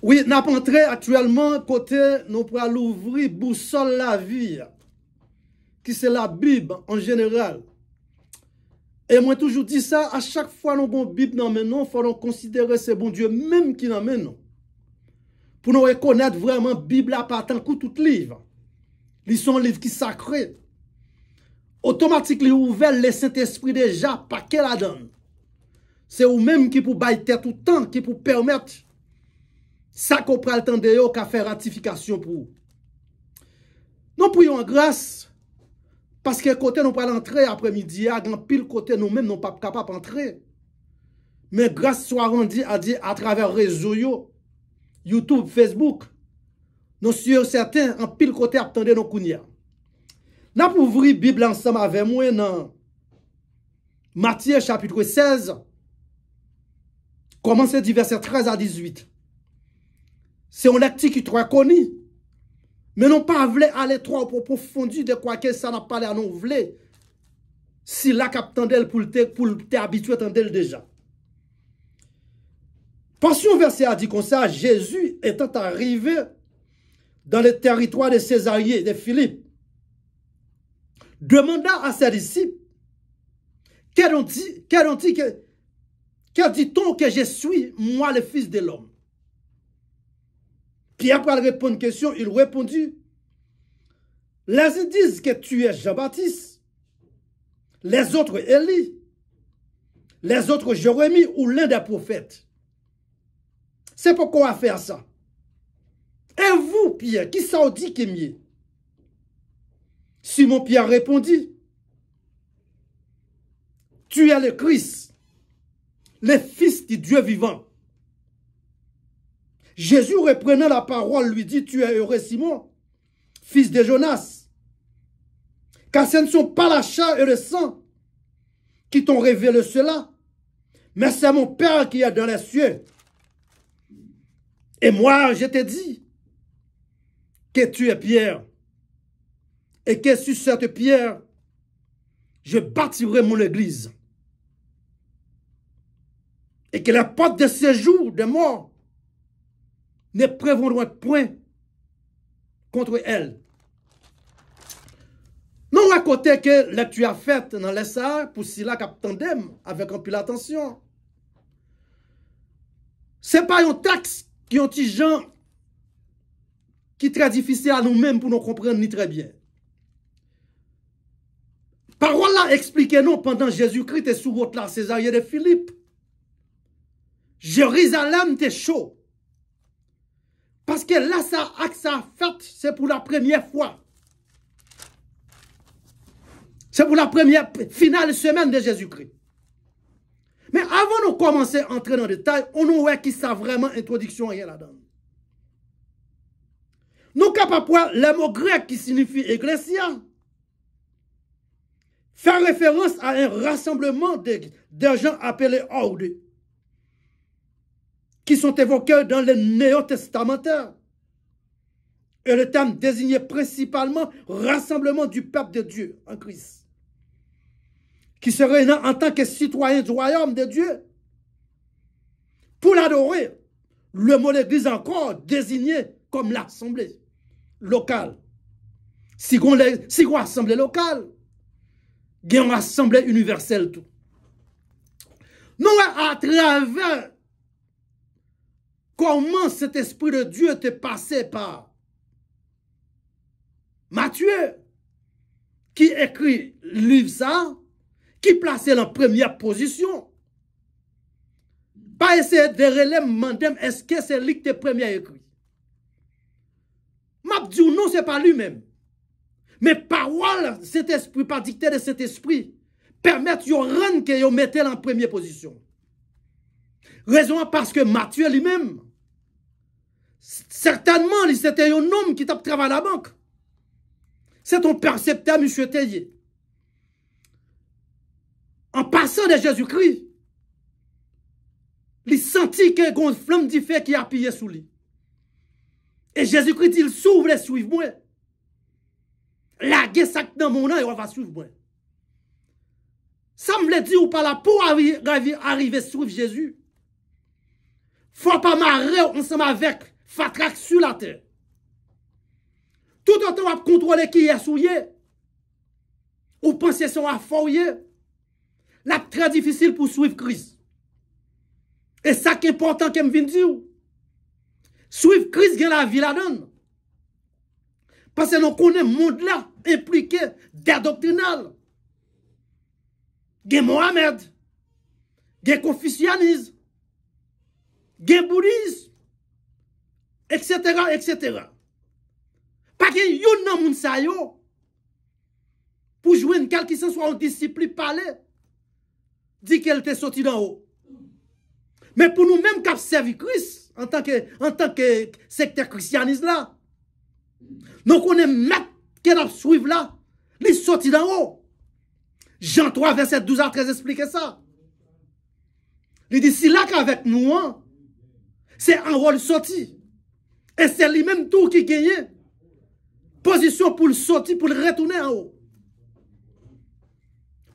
Oui, nous avons entré actuellement côté, nous pourrons l'ouvrir boussole la vie, qui c'est la Bible en général. Et moi toujours dis ça, à chaque fois nous avons Bible dans nous, il faut considérer ce bon Dieu même qui nous mène. Pour nous reconnaître vraiment Bible à pas tant que tout livre. Ils sont livres qui sacrés. Automatiquement ouvert le Saint-Esprit déjà, pas qu'elle la donne. C'est vous-même qui pour bailler tout le temps, qui pour permettre ça qu'on prend le temps de yo, qu'à faire ratification pour vous. Nous prions en grâce, parce que côté nous pas l'entrée après-midi, à pile côté nous-mêmes nous pas capables d'entrer. Mais grâce soit rendue à travers les réseaux, YouTube, Facebook, nous sommes certains en pile côté attendez nos kounia. Nous pour ouvrir la Bible ensemble avec moi dans Matthieu chapitre 16, commencez du verset 13 à 18. C'est un lecture qui est très connu. Mais non pas voulu aller trop pour approfondir de quoi que ça n'a pas l'air non voulu. Si la capitale pour t'habituer à entendre déjà. Passion verset a dit comme ça, Jésus étant arrivé dans le territoire de Césarée de Philippe, demanda à ses disciples, quel dit-on que je suis, moi le fils de l'homme? Pierre, pour répondre à une question, il répondit, les uns disent que tu es Jean-Baptiste, les autres Élie, les autres Jérémie ou l'un des prophètes. C'est pourquoi on va faire ça. Et vous, Pierre, qui ça dit qui est mieux? Simon Pierre répondit, tu es le Christ, le Fils du Dieu vivant. Jésus, reprenant la parole, lui dit, tu es heureux, Simon, fils de Jonas, car ce ne sont pas la chair et le sang qui t'ont révélé cela, mais c'est mon Père qui est dans les cieux. Et moi, je te dis que tu es Pierre, et que sur cette pierre, je bâtirai mon église, et que la porte de séjour de mort ne prévaudront point contre elle. Non, à côté que lecture a faite dans les salles, pour cela qu'attendem avec un peu l'attention. Ce n'est pas un texte qui ont des gens qui est très difficile à nous-mêmes pour nous comprendre ni très bien. Parole là expliquez-nous pendant Jésus-Christ est sous route là, Césarée de Philippe. Jérusalem était chaud. Parce que là, ça a fait, c'est pour la première fois. C'est pour la première finale semaine de Jésus-Christ. Mais avant de commencer à entrer dans le détail, on nous voit qui ça vraiment introduction rien là-dedans. Nous capables le mot grec qui signifie ecclésia faire référence à un rassemblement de gens appelés ordres qui sont évoqués dans le Néo-Testamentaire. Et le terme désignait principalement rassemblement du peuple de Dieu en Christ, qui se réunit en tant que citoyen du royaume de Dieu pour l'adorer. Le mot d'église encore désigné comme l'assemblée locale. Si on assemblée locale, il y a une assemblée universelle tout. Nous, à travers comment cet esprit de Dieu t'est passé par Matthieu, qui écrit le livre ça, qui plaçait en première position. Pas essayer de relève, est-ce que c'est lui qui est premier écrit? M'a dit non, ce n'est pas lui-même. Mais parole, cet esprit, par dicté de cet esprit, permettent de rendre que vous mettez en première position. Raison parce que Matthieu lui-même, certainement, c'était un homme qui travaillé à la banque. C'est ton percepteur, M. Tellier. En passant de Jésus-Christ, il sentit qu'il y a une flamme de feu qui a appuyé sous lui. Et Jésus-Christ dit, il s'ouvre et suivez-moi. La guerre sac dans mon nom et on va suivre moi. Ça me l'a dit ou pas là pour arriver à suivre Jésus. Faut pas marrer ensemble avec fatrak sur la terre. Tout autant on contrôler qui est souillé. Ou penser son affoyé. Là, très difficile pour suivre Christ. Et ça qui est important que je viens de dire. Suivre Christ, il y a la vie là-dedans. Parce que nous connaissons le monde là, impliqué, des doctrinales. Il y a Mohamed, il y a Confucianisme, il y a bouddhisme, etc., etc. Parce que yon nan moun sa yo, pour jouer une quel qui soit en discipline parler, dit qu'elle était sortie d'en haut. Mais pour nous-mêmes qui avons servi Christ, en tant que secteur christianisme là, nous connaissons mettre qu'elle a suivi là, les sortis d'en haut. Jean 3, verset 12 à 13 explique ça. Il dit, si là qu'avec nous, hein, c'est un rôle sorti. Et c'est lui-même tout qui gagne. Position pour le sortir, pour le retourner en haut.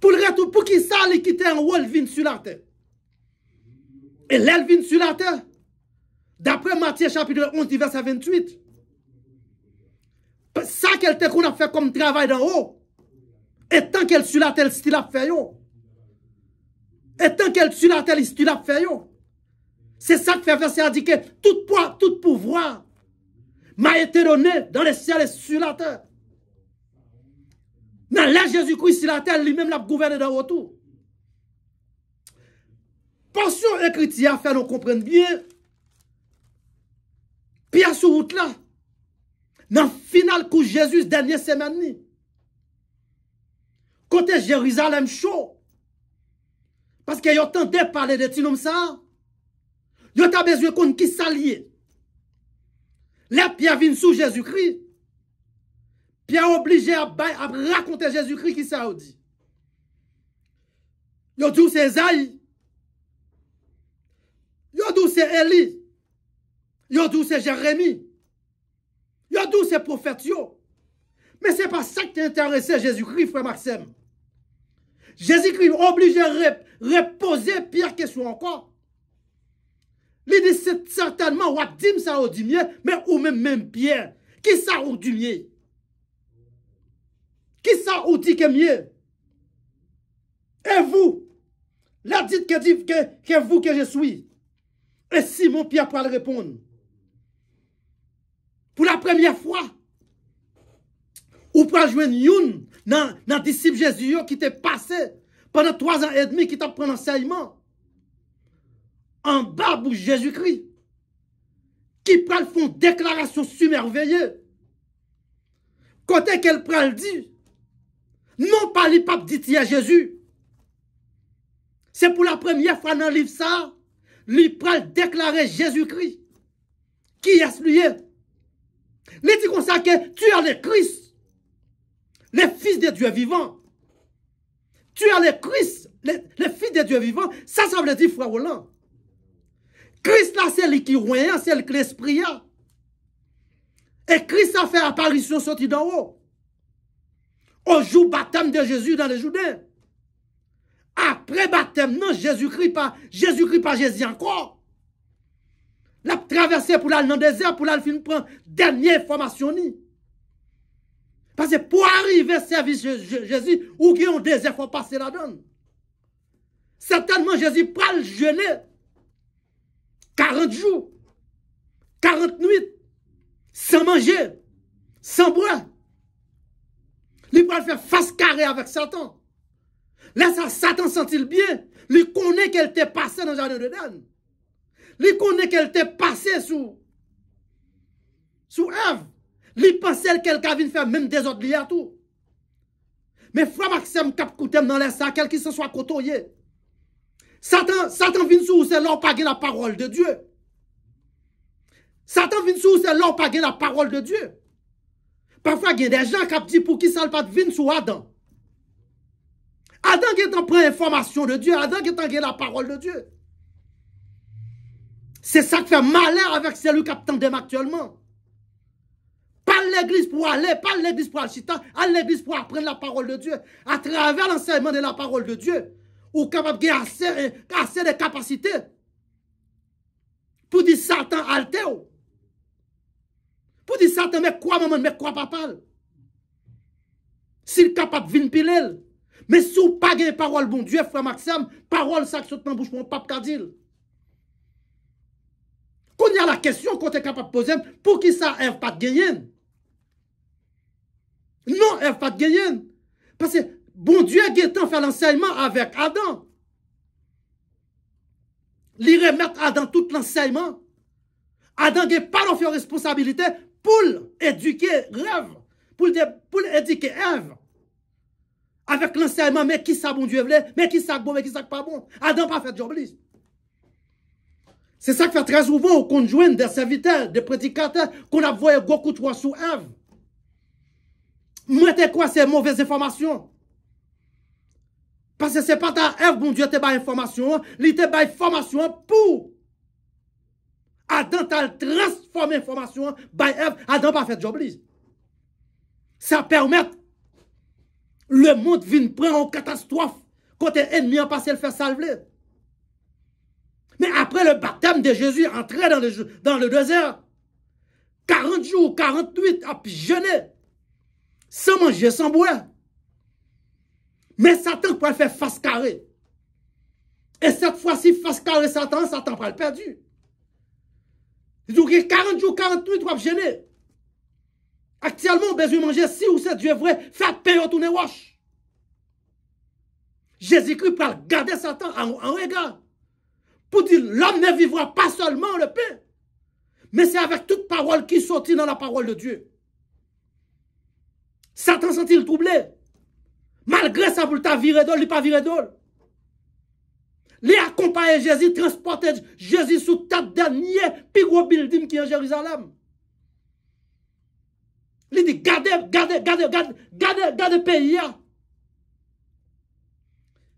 Pour le retourner, pour qu'il s'aille quitter un rôle vin sur la terre. Et l'aile vient sur la terre. D'après Matthieu chapitre 11, verset 28. Ça qu'elle te qu'on a fait comme travail d'en haut. Et tant qu'elle sur la terre, style a fait yo. Et tant qu'elle sur la terre, style a fait yo. C'est ça que fait verset a dit que tout pouvoir m'a été donné dans les ciels et sur la terre. Dans la Jésus-Christ sur la terre, lui-même l'a gouverné dans autour. Portion écriture a fait nous comprendre bien. Pierre sur route là. Dans le final coup Jésus dernière semaine. Côté Jérusalem chaud. Parce que yo tendé parler de tinom ça. Yo ta besoin qu'on qui s'allier. Là Pierre vient sous Jésus-Christ. Pierre obligé à raconter Jésus-Christ qui ça dit. Yo dit c'est Esaïe. Yo dit c'est Élie. Yo dit c'est Jérémie. Yo dit c'est prophète yo. Mais ce n'est pas ça qui intéressait Jésus-Christ, frère Maxime. Jésus-Christ obligé à reposer pire question encore. Il dit c'est certainement, ou dit ça au dimier, mais ou même Pierre. Qui ça ou dimier? Qui ça ou dit que mieux? Et vous, la dites que vous que je suis. Et Simon Pierre pourra le répondre. Pour la première fois, ou pour joindre une dans disciple Jésus qui t'est passé pendant 3 ans et demi, qui t'a pris un enseignement en bas pour Jésus-Christ, qui prend le fond déclaration submerveillée. Côté qu'elle prend le dit, non pas les papes dit à Jésus. C'est pour la première fois dans le livre ça, lui prend déclarer Jésus-Christ. Qui est lui? Il dit comme ça que tu es le Christ, le Fils de Dieu vivant. Tu es le Christ, le Fils de Dieu vivant. Ça veut dire, frère Roland. Christ là, c'est lui qui est c'est l'esprit. Et Christ a fait apparition sorti d'en haut. Au jour baptême de Jésus dans les Jourdains. Après baptême, non, Jésus-Christ pas Jésus encore. La traversée pour aller dans le désert, pour aller prendre dernière formation. Parce que pour arriver à servir Jésus, ou qu'il y a un désert, il faut passer là-dedans. Certainement, Jésus prend le jeûner 40 jours, 40 nuits, sans manger, sans boire. Il va faire face carrée avec Satan. Là, Satan sentit bien. Il connaît qu'elle t'est passée dans le jardin de Dan. Il connaît qu'elle t'est passée sous Ève. Il pensait qu'elle vient faire même des autres liés à tout. Mais frère Maxime cap coutem dans les sacs, quel qu'il se soit côtoyé. Satan vient sous c'est l'or pas la parole de Dieu. Satan vient sous c'est l'or pas la parole de Dieu. Parfois il y a des gens qui disent pour qui ça pas vient sous Adam. Adam qui est en prend information de Dieu, Adam qui est en la parole de Dieu. C'est ça qui fait malheur avec celui qui attendent actuellement. Pas l'église pour aller, pas l'église pour aller, à l'église pour apprendre la parole de Dieu. À travers l'enseignement de la parole de Dieu, ou capable de assez de capacités pour dire Satan altéo. Pour dire Satan, mais quoi maman, mais quoi papa? S'il est capable de venir piler. Mais si vous n'avez pas de parole, bon Dieu, frère Maxime, parole ça qui saute dans la bouche pour un pape Kadil. Quand il y a la question qu'on est capable de poser, pour qui ça Ève pas de gagner? Non, Ève pas de gagner. Parce que bon Dieu a fait l'enseignement avec Adam. Il remet Adam tout l'enseignement. Adam n'a pas de responsabilité pour éduquer Ève, pour éduquer Ève. Avec l'enseignement, mais qui ça bon Dieu voulait, mais qui ça bon, mais qui ça pas bon. Adam pas fait de job. C'est ça qui fait très souvent qu'on joue des serviteurs, des prédicateurs, qu'on a voyé beaucoup de fois sous Ève. Moi, c'est quoi ces mauvaises informations? Parce que c'est pas ta Ève, bon Dieu, te bat information, il te bat information pour Adam t'a transformé information, by Ève, Adam pas fait de job. Ça permet le monde vient prendre en catastrophe quand l'ennemi a passé le faire salver. Mais après le baptême de Jésus, entré dans le désert, 40 jours, 48, à jeûner, sans manger, sans boire. Mais Satan peut faire face carré. Et cette fois-ci, face carré Satan, Satan peut le perdu. Donc, 40 jours, 48, tu vas jeûner. Actuellement, on a besoin de manger 6 ou 7 Dieu vrai, faites payer tourner wash. Jésus-Christ peut garder Satan en regard. Pour dire, l'homme ne vivra pas seulement le pain, mais c'est avec toute parole qui sortit dans la parole de Dieu. Satan sent-il troublé. Malgré ça, pour ta viré d'ol, il pas viré d'ol. Il accompagne Jésus, transporter Jésus sous tête dernier, puis gros building qui est en Jérusalem. Il dit, gardez le pays.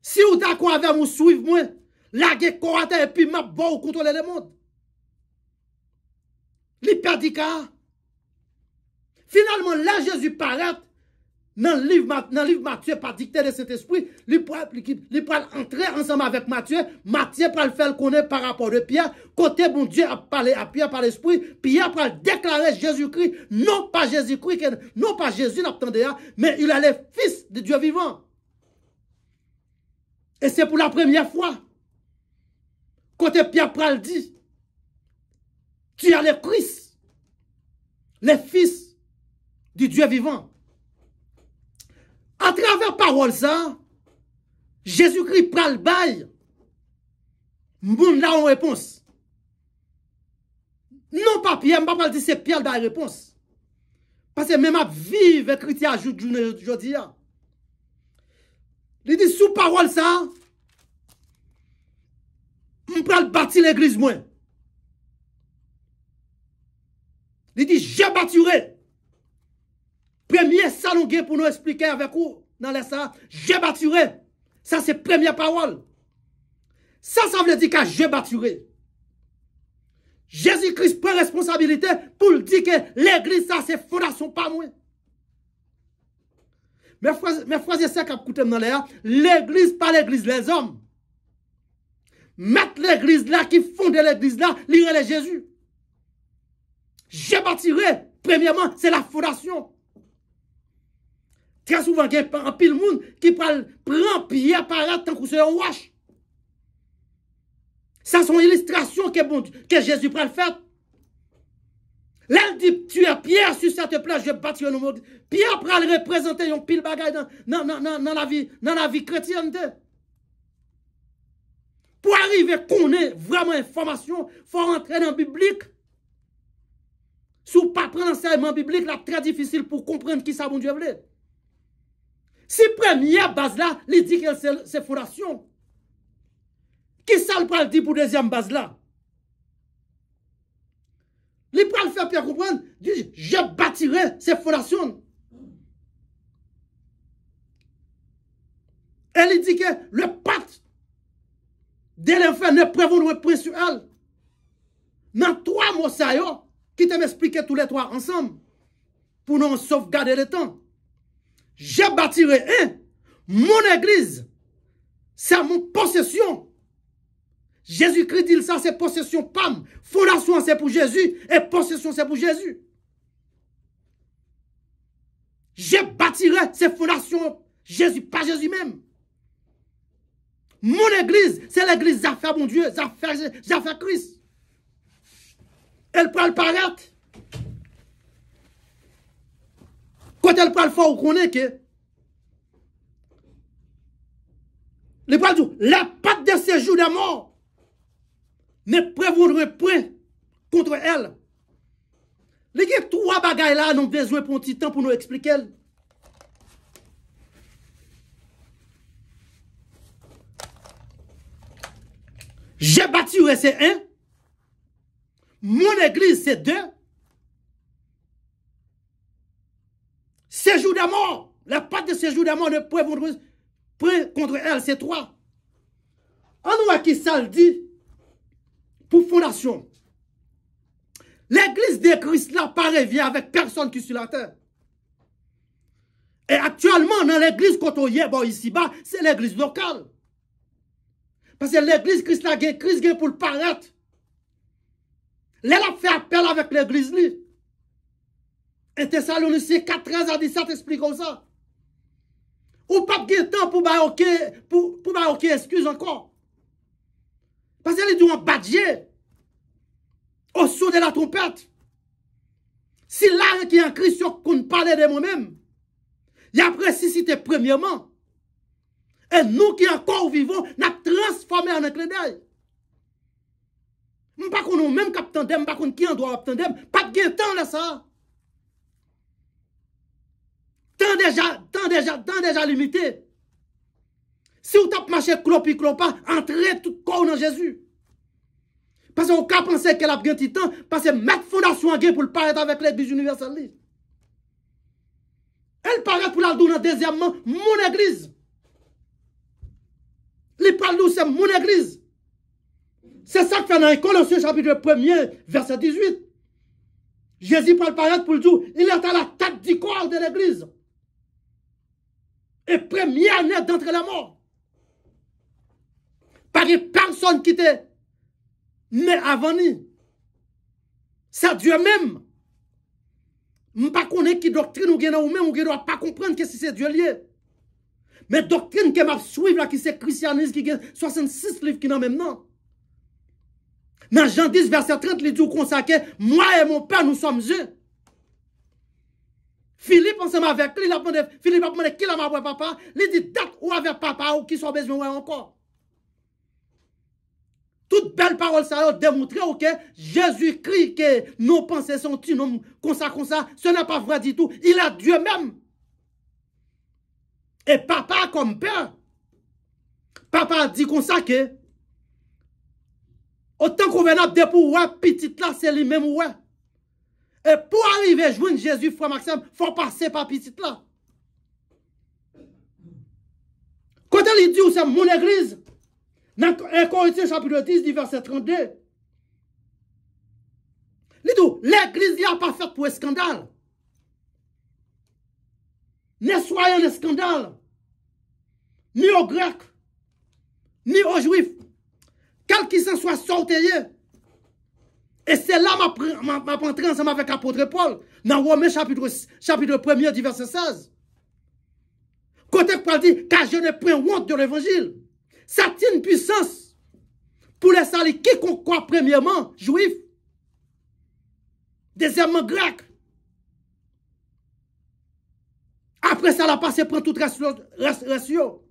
Si vous êtes d'accord avec moi, suivez moi, laguez Corate et puis m'a bon contrôler le monde. Il perdit car. Finalement, là, Jésus paraît dans le livre Matthieu, par dicté de cet esprit, il peut entrer ensemble avec Matthieu. Matthieu peut le faire connaître par rapport de Pierre. Côté bon Dieu a parlé à Pierre par l'esprit. Pierre peut déclarer Jésus-Christ, non pas Jésus-Christ, non pas Jésus, mais il est le fils de Dieu vivant. Et c'est pour la première fois. Côté Pierre pral dit, tu as le Christ, le fils du Dieu vivant. À travers parole ça, Jésus-Christ pral bail. Moun là en réponse. Non pas Pierre, je ne pas dire c'est Pierre dans la réponse. Parce que même à vivre chrétien ajoute aujourd'hui. Il dit sous parole ça, on pral bâtir l'église moi. Il dit je bâtirai. Premier salon pour nous expliquer avec vous dans les ça, je bâtirai. Ça c'est première parole. Ça veut dire que je bâtirai. Jésus-Christ prend responsabilité pour dire que l'église ça c'est fondation pas moi. Mes frères et sœurs qui écoutent dans l'air, l'église pas l'église les hommes. Mettre l'église là qui fonde l'église là, lire les Jésus. Je bâtirai. Premièrement, c'est la fondation. Très souvent, il y a un pile monde qui prend pierre par tant que c'est un wash. Ça, c'est une illustration que Jésus prend le fait. Là, il dit, tu es Pierre sur cette place, je bâtis un monde. Pierre prend le représenter un pile bagaille dans la vie chrétienne. Pour arriver à connaître vraiment information, il faut rentrer dans la Biblique. Si vous ne pas prendre l'enseignement biblique, là, très difficile pour comprendre qui ça, mon Dieu voulait. Si première base là, il dit que c'est fondation. Qui ça le dit pour deuxième base là? Il peut le faire bien comprendre, dit, je bâtirai ces fondations. Elle il dit que le pacte de l'enfer ne prévaut point sur elle. Dans 3 mots, ça y est, qui te m'expliquer tous les 3 ensemble, pour nous sauvegarder le temps. Je bâtirai mon église, c'est mon possession. Jésus-Christ dit ça, c'est possession PAM. Fondation, c'est pour Jésus, et possession, c'est pour Jésus. Je bâtirai ces fondations. Jésus, pas Jésus même. Mon église, c'est l'église d'affaires, mon Dieu, d'affaires Christ. Elle peut le paraître. Quand elle parle fort, on connaît que les pattes de séjour des morts ne prévaudront point contre elle. Les gars, trois bagailles là, nous avons besoin pour un petit temps pour nous expliquer. J'ai bâti c'est un. Mon église, c'est deux. Séjour des morts. La patte de séjour des morts ne prévaudront point contre elle, c'est trois. On voit qui ça le dit pour fondation. L'église de Christ là pas revient avec personne qui est sur la terre. Et actuellement, dans l'église, quand on y est ici-bas, c'est l'église locale. Parce que l'église Christ là, Christ vient pour le paraître. Là, il a fait appel avec l'église. Et Thessaloniciens 4, 13 à 17 explique ça. Ou pas de temps pour bailler excuse encore. Parce qu'il dit un badger au son de la trompette. Si là qui est en Christ qu'on parle de moi-même, il a ressuscité premièrement. Et nous qui encore vivons, nous avons transformé en un clin d'œil. Je ne sais pas même capitaine d'em, je ne sais pas qui en doit capitaine d'em, pas de temps là ça. Temps déjà limité. Si vous tapez marché clopa, entrez tout corps dans Jésus. Parce qu'on peut penser qu'elle a bien de temps, parce que mettre fondation en pour le paraître avec l'église universelle. Elle paraît pour la donner deuxièmement, mon église. Les parle c'est mon église. C'est ça que fait dans Colossiens chapitre 1er, verset 18. Jésus parle paraître pour le dire, il est à la tête du corps de l'église. Et première net d'entre les morts. Pas de personne qui était né avant nous. C'est Dieu même. Je ne sais pas qui doctrine ou bien ou même, ou ne doit pas comprendre que c'est Dieu lié. Mais doctrine que m'a suivre là, qui c'est christianisme, qui a 66 livres qui n'ont même non. Dans Jean 10, verset 30, il dit consacré, moi et mon père, nous sommes un. Philippe, ensemble avec lui, Philippe a demandé qui l'a m'a papa. Il dit, date ou avec papa ou qui sont besoin encore. Toute belle parole, ça a démontré que Jésus-Christ, que nos pensées sont une comme ça, ce n'est pas vrai du tout. Il a Dieu même. Et papa comme père, papa dit comme ça que autant qu'on vient de pour ouais, petit là, c'est lui-même ouais. Et pour arriver à joindre Jésus, frère Maxime, il faut passer par petit là. Quand il dit c'est mon église, dans 1 Corinthiens chapitre 10, verset 32, il dit l'église n'est pas faite pour un scandale. Ne soyez un scandale, ni aux Grecs, ni aux Juifs, quel qu'il soit sorti. Et c'est là ma entrée ensemble avec l'apôtre Paul, dans Romains chapitre 1er, verset 16. Côté Paul dit, car je ne prends honte de l'évangile. Ça tient une puissance pour les salis quiconque croit premièrement, juif, deuxièmement grec. Après ça, la passé prend tout ratio.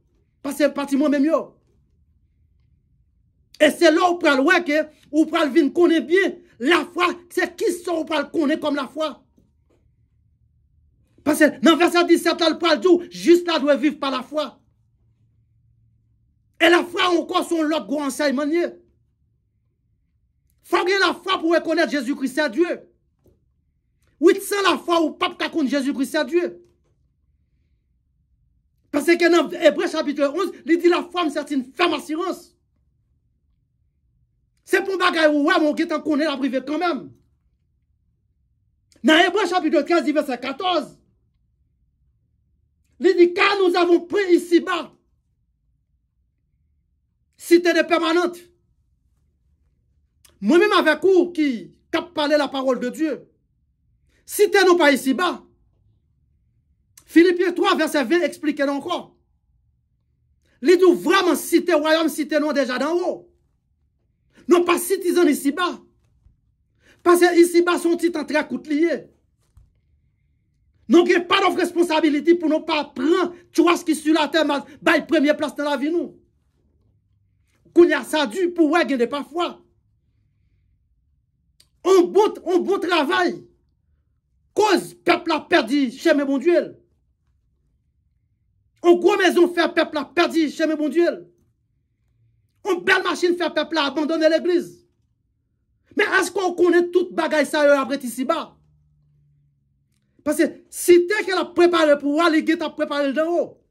Passé pratiquement même yo. Et c'est là où on parle ouais que ou parle vin connaît bien la foi, c'est qui sont on parle connaît comme la foi. Parce que dans verset 17 là, le parle dit juste là doit vivre par la foi. Et la foi encore son l'autre gros enseignement. Faut que la foi pour reconnaître Jésus-Christ c'est Dieu. Oui, sans la foi ou pas qu'à connaître Jésus-Christ c'est Dieu. Parce que dans Hébreux chapitre 11, il dit la foi c'est une ferme assurance. C'est pour bagaille ou ouais, mon qui t'en connaît la privée quand même. Dans Hébreux chapitre 15, verset 14, il dit car nous avons pris ici-bas cité de permanente. Moi-même avec vous qui cap parler la parole de Dieu. Cité nous pas ici-bas. Philippiens 3, verset 20, explique encore. Il dit vraiment cité royaume, cité non déjà d'en haut. Non pas citizen ici-bas. Parce que ici-bas, son titre très coûte lié. Nous n'avons pas de responsabilité pour ne pas prendre, tu vois ce qui est sur la terre, mais première place dans la vie, nous. Qu'on y a ça dû pour gagner parfois. On bon travail. Cause peuple a perdu chez mes bons Dieu. On gros maison fait peuple a perdu chez mes bons Dieu. On belle machine fait peuple a abandonné l'église. Mais est-ce qu'on connaît toute bagaille ça après ici-bas? Parce que si t'es qu'elle a préparé pour aller, il a préparé d'en haut.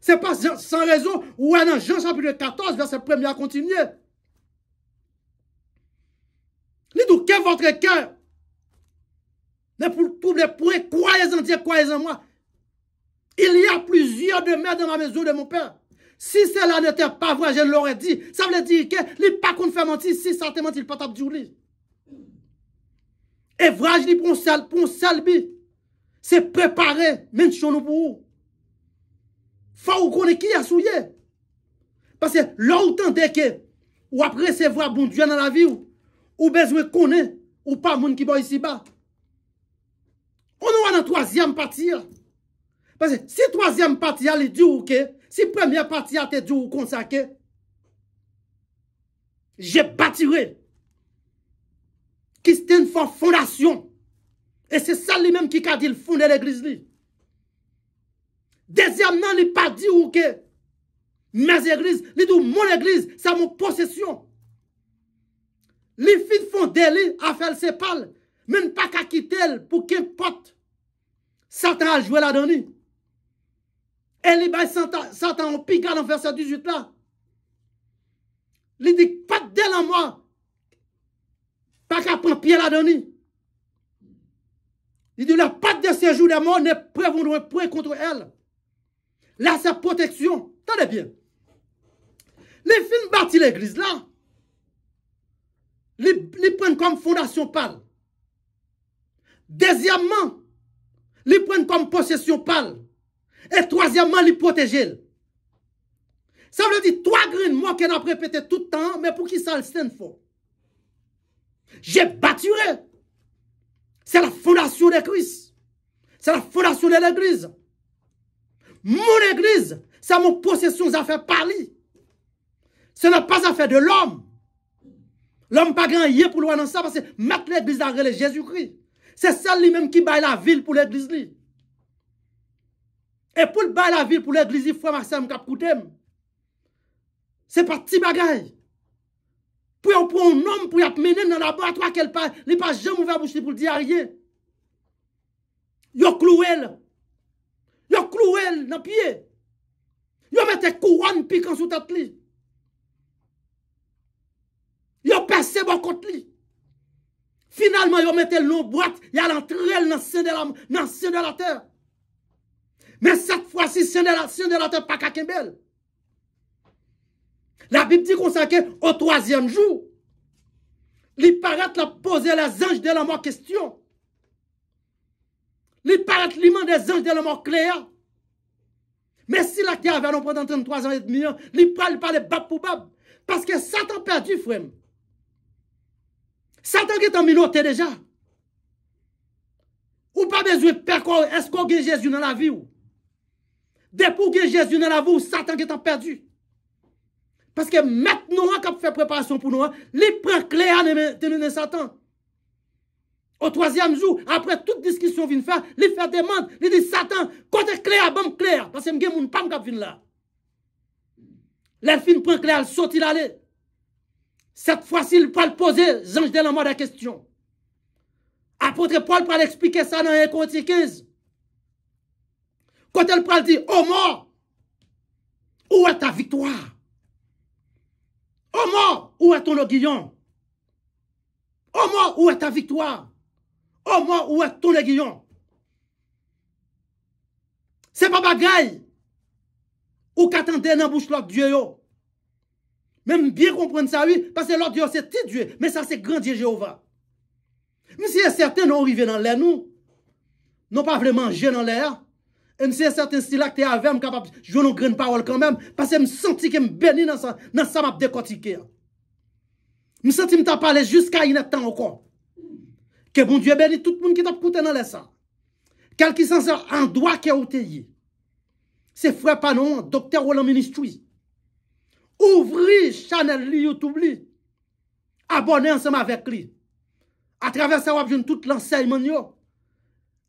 C'est pas sans raison où dans Jean chapitre 14, verset 1er à continuer. Il dit que votre cœur, mais pour tous les points, croyez en Dieu, croyez en moi. Il y a plusieurs demeures dans ma maison de mon père. Si cela n'était pas vrai, je l'aurais dit. Ça veut dire que il n'est pas qu'on fait mentir, si ça te mentit, il pas tape du lit. Et vrai, je dis pour un salbi, c'est préparer, même si on pour vous. Faut qu'on ait qui a souillé. Parce que longtemps dès que, ou après c'est voir bon Dieu dans la vie, ou besoin de connaître, ou pas moun qui va ici bas. On est dans la troisième partie. Parce que si troisième partie, elle dit ou que, si première partie, elle te dit ou comme ça que, j'ai bâtiré. Qui c'était une fondation. Et c'est ça lui-même qui a dit le fonder l'église. Deuxièmement, il n'a pas dit ou que mes églises, il dit mon église, c'est mon possession. Les filles font délit à faire ses pales, même pas qu'à quitter pour qu'importe. Satan a joué là-dedans. Et il dit Satan en pica dans verset 18 là. Il dit pas de délit en moi. Pas qu'à prendre pied là-dedans. Il dit, la patte de séjour des morts n'est prévenu point contre elle. Là, c'est protection. Tenez bien. Les films bâtis l'église là, ils prennent comme fondation pâle. Deuxièmement, ils prennent comme possession pâle. Et troisièmement, ils protègent. Ça veut dire, trois graines, moi qui ai répété tout le temps, mais pour qui ça le stand for? J'ai bâtiré. C'est la fondation de Christ. C'est la fondation de l'église. Mon église, c'est mon possession, ça fait parler. Ce n'est pas affaire de l'homme. L'homme pas grand yé pour loin dans ça, parce que mettre l'église à relais Jésus-Christ. C'est celle lui-même qui baille la ville pour l'église. Et pour le bailler la ville pour l'église, il faut Maxime Capcoutem. C'est pas petit bagaille. Pour un homme, pour y mener dans le laboratoire, il n'a pas jamais ouvert bouche pour dire rien. Yo cloué dans le pied. Yo mette couronne piquant sous tête li. Yo percé bon contre li. Finalement, yo mette le boîte, y a l'entrée dans le sein de la terre. Mais cette fois-ci, le sein de la terre pas kakembel. La Bible dit qu'on s'est au troisième jour, il paraît la poser les anges de la mort question. Il paraît l'immense des anges de la mort clair. Mais si la terre avait pendant 33 ans et demi, il parle pas de bab pour bab. Parce que Satan perdu, frère. Satan est en minorité déjà. Ou pas besoin de perdre, est-ce qu'on a Jésus dans la vie ou? Depuis que Jésus dans la vie, Satan est en perdu. Parce que maintenant, quand on fait préparation pour nous, il prend clair de Satan. Au troisième jour, après toute discussion vient faire, il fait demande, il dit Satan, côté clair, bon clair, parce que je ne pas venir là. L'elfine prend clair, il saute, il allait. Cette fois-ci, il peut poser les anges de la mort la question. Apôtre Paul peut expliquer ça dans 1 Corinthiens 15. Quand elle peut dire, oh mort, où est ta victoire? Oh mort, où est ton aiguillon? Oh mort, où est ta victoire? Oh mort, où est ton aiguillon? C'est pas bagaille. Ou qu'attendez dans la bouche l'autre Dieu. Même bien comprendre ça, oui, parce que l'autre Dieu, c'est petit Dieu, mais ça, c'est grand Dieu Jéhovah. Mais si certain, nous arrivons dans l'air, nous non pas vraiment manger dans l'air. Et c'est un certain style là que tu es avec, je suis capable de jouer une grande parole quand même, parce que je me sens que je me bénis dans ça m'a décortiqué. Je me sens que je me parlé jusqu'à une temps encore. Que bon Dieu bénisse tout le monde qui t'a écouté dans les ça. Quel qui s'en sort en droit qui a été. C'est frère Panon, docteur Roland Ministry. Ouvrez Chanel YouTube li. Abonnez ensemble avec lui. À travers ça, vous avez tout l'enseignement.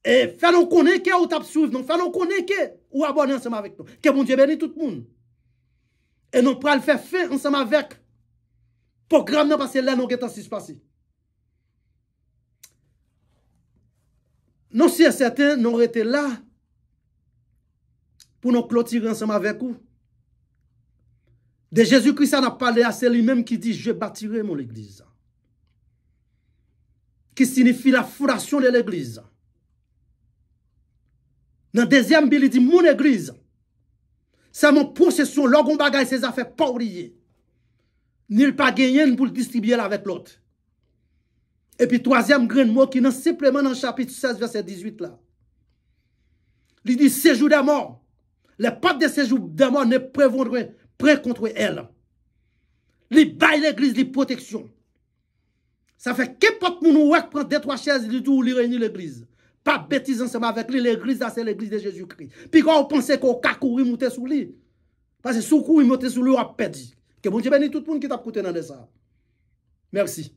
Et fais-nous connaître que vous avez suivi. Fais-nous connaître que vous abonnez ensemble avec nous. Que bon Dieu bénisse tout le monde. Et nous pourrons le faire fin ensemble avec le programme parce que là, nous avons ce qui se passe. Nous, si certains, nous été là pour nous clôturer ensemble avec vous. De Jésus-Christ, ça n'a parlé à c'est lui-même qui dit, je bâtirai mon église. Qui signifie la fondation de l'église. Dans le deuxième Bible, il dit, mon église, c'est mon possession, l'orgon bagaille ses affaires pas oublier. Ni le pas gagner pour le distribuer avec l'autre. Et puis, troisième grand mot qui est simplement dans le chapitre 16, verset 18 là. Il dit, séjour de mort. Les pattes de séjour de mort ne prévaudront près contre elle. Il baille l'église de protection. Ça fait qu'importe mon ouek prend deux, trois chaises, il dit, il réunit l'église. Pas bêtise ensemble avec lui, l'église, c'est l'église de Jésus-Christ. Puis quand on pense qu'on a couru, monter sous lui. Parce que sous courir, monter sous lui, on a perdu. Que bon Dieu bénisse tout le monde qui t'a écouté dans ça. Merci.